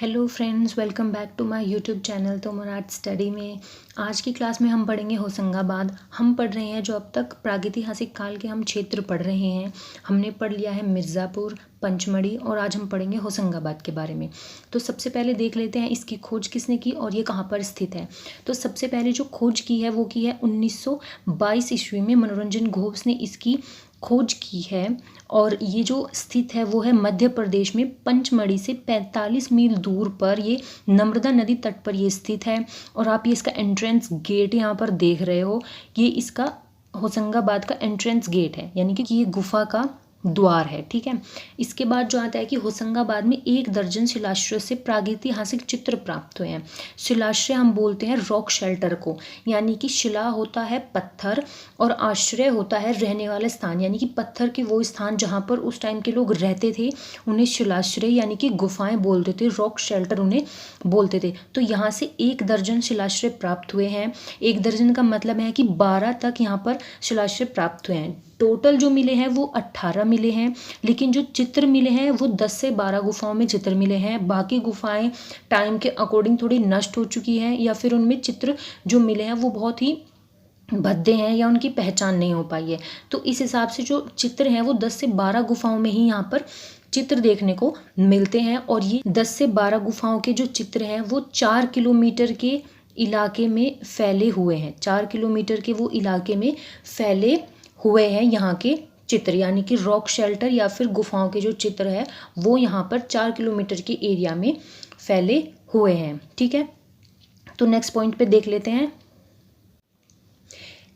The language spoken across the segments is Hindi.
Hello friends, welcome back to my YouTube channel Tomar art study में। आज की क्लास में हम पढ़ेंगे होशंगाबाद। हम पढ़ रहे हैं जो अब तक प्रागैतिहासिक काल के हम क्षेत्र पढ़ रहे हैं। हमने पढ़ लिया है मिर्ज़ापुर, पंचमढ़ी और आज हम पढ़ेंगे होशंगाबाद के बारे में। तो सबसे पहले देख लेते हैं इसकी खोज किसने की और ये कहाँ पर स्थित है। तो सबसे पहले जो खोज की है वो की है 1922 ईस्वी में मनोरंजन घोष ने इसकी खोज की है। और ये जो स्थित है वो है मध्य प्रदेश में पंचमढ़ी से 45 मील दूर पर, ये नर्मदा नदी तट पर ये स्थित है। और आप ये इसका एंट्रेंस गेट यहाँ पर देख रहे हो, ये इसका होशंगाबाद का एंट्रेंस गेट है, यानी कि ये गुफा का द्वार है। ठीक है, इसके बाद जो आता है कि होशंगाबाद में 1 दर्जन शिलाश्रय से प्रागैतिहासिक चित्र प्राप्त हुए हैं। शिलाश्रय हम बोलते हैं रॉक शेल्टर को, यानी कि शिला होता है पत्थर और आश्रय होता है रहने वाला स्थान, यानी कि पत्थर के वो स्थान जहाँ पर उस टाइम के लोग रहते थे उन्हें शिलाश्रय यानी कि गुफाएं बोलते थे, रॉक शेल्टर उन्हें बोलते थे। तो यहाँ से 1 दर्जन शिलाश्रय प्राप्त हुए हैं। 1 दर्जन का मतलब है कि 12 तक यहाँ पर शिलाश्रय प्राप्त हुए हैं। टोटल जो मिले हैं वो 18 मिले हैं, लेकिन जो चित्र मिले हैं वो 10 से 12 गुफाओं में चित्र मिले हैं। बाकी गुफाएं टाइम के अकॉर्डिंग थोड़ी नष्ट हो चुकी हैं, या फिर उनमें चित्र जो मिले हैं वो बहुत ही भद्दे हैं या उनकी पहचान नहीं हो पाई है। तो इस हिसाब से जो चित्र हैं वो 10 से 12 गुफाओं में ही यहाँ पर चित्र देखने को मिलते हैं। और ये 10 से 12 गुफाओं के जो चित्र हैं वो 4 किलोमीटर के इलाके में फैले हुए हैं। 4 किलोमीटर के वो इलाके में फैले हुए हैं यहाँ के चित्र, यानी कि रॉक शेल्टर या फिर गुफाओं के जो चित्र है वो यहाँ पर 4 किलोमीटर के एरिया में फैले हुए हैं। ठीक है, तो नेक्स्ट पॉइंट पे देख लेते हैं।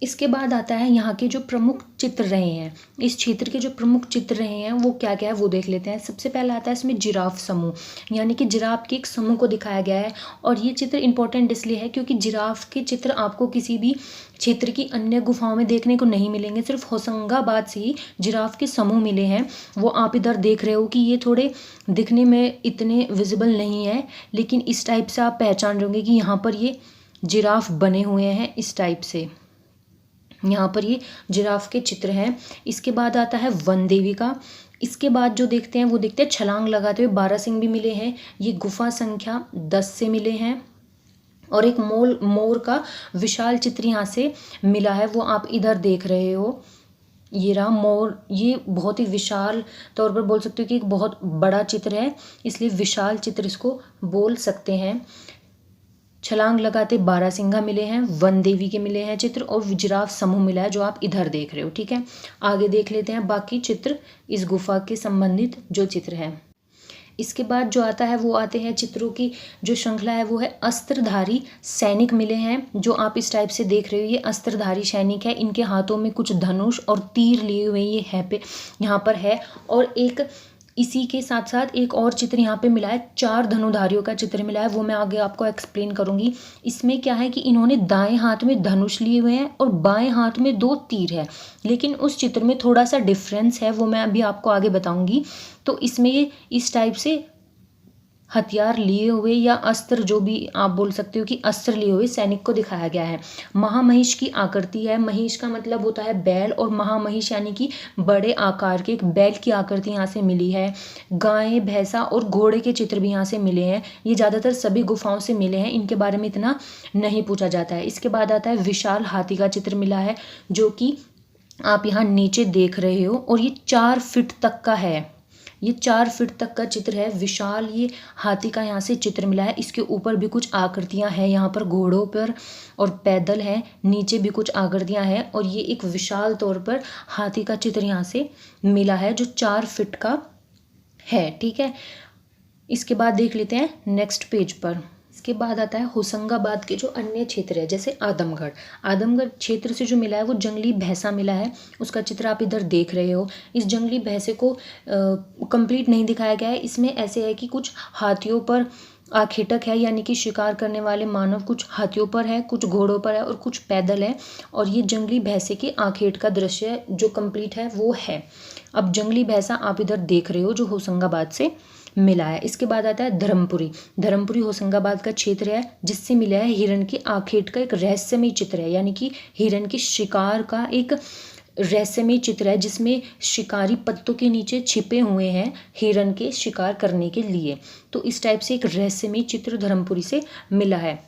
इसके बाद आता है यहाँ के जो प्रमुख चित्र रहे हैं, इस क्षेत्र के जो प्रमुख चित्र रहे हैं वो क्या क्या है वो देख लेते हैं। सबसे पहला आता है इसमें जिराफ समूह, यानी कि जिराफ के एक समूह को दिखाया गया है। और ये चित्र इंपॉर्टेंट इसलिए है क्योंकि जिराफ के चित्र आपको किसी भी क्षेत्र की अन्य गुफाओं में देखने को नहीं मिलेंगे, सिर्फ होशंगाबाद से ही जिराफ के समूह मिले हैं। वो आप इधर देख रहे हो कि ये थोड़े दिखने में इतने विजिबल नहीं है, लेकिन इस टाइप से आप पहचान रहे होंगे कि यहाँ पर ये जिराफ बने हुए हैं। इस टाइप से यहाँ पर ये जिराफ के चित्र हैं। इसके बाद आता है वन देवी का। इसके बाद जो देखते हैं वो देखते हैं छलांग लगाते हुए बारहसिंह भी मिले हैं। ये गुफा संख्या 10 से मिले हैं। और एक मोर का विशाल चित्र यहाँ से मिला है, वो आप इधर देख रहे हो। ये रहा मोर, ये बहुत ही विशाल तौर पर बोल सकते हो कि एक बहुत बड़ा चित्र है, इसलिए विशाल चित्र इसको बोल सकते हैं। छलांग लगाते बारहसिंगा मिले हैं, वन देवी के मिले हैं चित्र, और जिराफ समूह मिला है जो आप इधर देख रहे हो। ठीक है, आगे देख लेते हैं बाकी चित्र, इस गुफा के संबंधित जो चित्र है। इसके बाद जो आता है वो आते हैं चित्रों की जो श्रृंखला है वो है अस्त्रधारी सैनिक मिले हैं, जो आप इस टाइप से देख रहे हो। ये अस्त्रधारी सैनिक है, इनके हाथों में कुछ धनुष और तीर लिए हुए ये है पे यहाँ पर है। और एक इसी के साथ साथ एक और चित्र यहाँ पे मिला है, 4 धनुधारियों का चित्र मिला है, वो मैं आगे आपको एक्सप्लेन करूंगी। इसमें क्या है कि इन्होंने दाएं हाथ में धनुष लिए हुए हैं और बाएं हाथ में 2 तीर है, लेकिन उस चित्र में थोड़ा सा डिफरेंस है, वो मैं अभी आपको आगे बताऊंगी। तो इसमें ये इस टाइप से हथियार लिए हुए या अस्त्र, जो भी आप बोल सकते हो कि अस्त्र लिए हुए सैनिक को दिखाया गया है। महामहिष की आकृति है, महिष का मतलब होता है बैल, और महामहिष यानी कि बड़े आकार के एक बैल की आकृति यहाँ से मिली है। गाय, भैंसा और घोड़े के चित्र भी यहाँ से मिले हैं। ये ज़्यादातर सभी गुफाओं से मिले हैं, इनके बारे में इतना नहीं पूछा जाता है। इसके बाद आता है विशाल हाथी का चित्र मिला है, जो कि आप यहाँ नीचे देख रहे हो, और ये 4 फीट तक का है। ये 4 फीट तक का चित्र है, विशाल ये हाथी का यहाँ से चित्र मिला है। इसके ऊपर भी कुछ आकृतियाँ हैं, यहाँ पर घोड़ों पर और पैदल हैं, नीचे भी कुछ आकृतियाँ हैं, और ये एक विशाल तौर पर हाथी का चित्र यहाँ से मिला है जो 4 फीट का है। ठीक है, इसके बाद देख लेते हैं नेक्स्ट पेज पर। इसके बाद आता है होशंगाबाद के जो अन्य क्षेत्र है, जैसे आदमगढ़। आदमगढ़ क्षेत्र से जो मिला है वो जंगली भैंसा मिला है, उसका चित्र आप इधर देख रहे हो। इस जंगली भैंसे को कंप्लीट नहीं दिखाया गया है, इसमें ऐसे है कि कुछ हाथियों पर आखेटक है, यानी कि शिकार करने वाले मानव कुछ हाथियों पर है, कुछ घोड़ों पर है और कुछ पैदल है। और ये जंगली भैंसे के आखेट का दृश्य जो कंप्लीट है वो है। अब जंगली भैंसा आप इधर देख रहे हो जो होशंगाबाद से मिला है। इसके बाद आता है धर्मपुरी। धर्मपुरी होशंगाबाद का क्षेत्र है, जिससे मिला है हिरण की आखेट का एक रहस्यमय चित्र है, यानी कि हिरण के शिकार का एक रहस्यमय चित्र है जिसमें शिकारी पत्तों के नीचे छिपे हुए हैं हिरन के शिकार करने के लिए। तो इस टाइप से एक रहस्यमय चित्र धर्मपुरी से मिला है।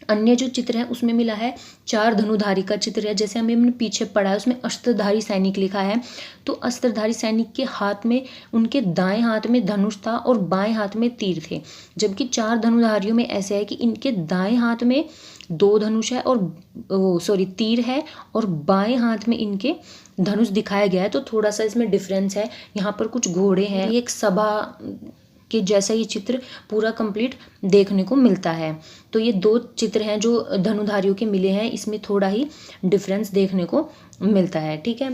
अन्य जो चित्र है उसमें मिला है चार धनुधारी का चित्र है। जैसे हमने पीछे पढ़ा है उसमें अस्त्रधारी सैनिक लिखा है। तो अस्त्रधारी सैनिक के हाथ में, उनके दाएं हाथ में धनुष था और बाएं हाथ में तीर थे। जबकि चार धनुधारियों में ऐसे है कि इनके दाएं हाथ में दो धनुष है और तीर है, और बाएं हाथ में इनके धनुष दिखाया गया है। तो थोड़ा सा इसमें डिफरेंस है। यहाँ पर कुछ घोड़े हैं। एक सभा के जैसा ये चित्र पूरा कंप्लीट देखने को मिलता है। तो ये दो चित्र हैं जो धनुधारियों के मिले हैं, इसमें थोड़ा ही डिफरेंस देखने को मिलता है। ठीक है,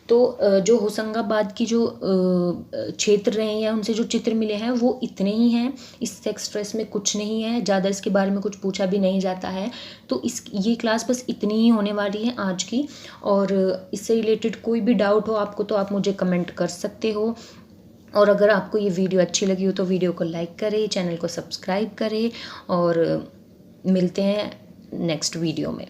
तो जो होशंगाबाद की जो क्षेत्र रहे हैं या उनसे जो चित्र मिले हैं वो इतने ही हैं। इससे एक्स्ट्रा इसमें कुछ नहीं है, ज़्यादा इसके बारे में कुछ पूछा भी नहीं जाता है। तो ये क्लास बस इतनी ही होने वाली है आज की। और इससे रिलेटेड कोई भी डाउट हो आपको तो आप मुझे कमेंट कर सकते हो। और अगर आपको ये वीडियो अच्छी लगी हो तो वीडियो को लाइक करें, चैनल को सब्सक्राइब करें, और मिलते हैं नेक्स्ट वीडियो में।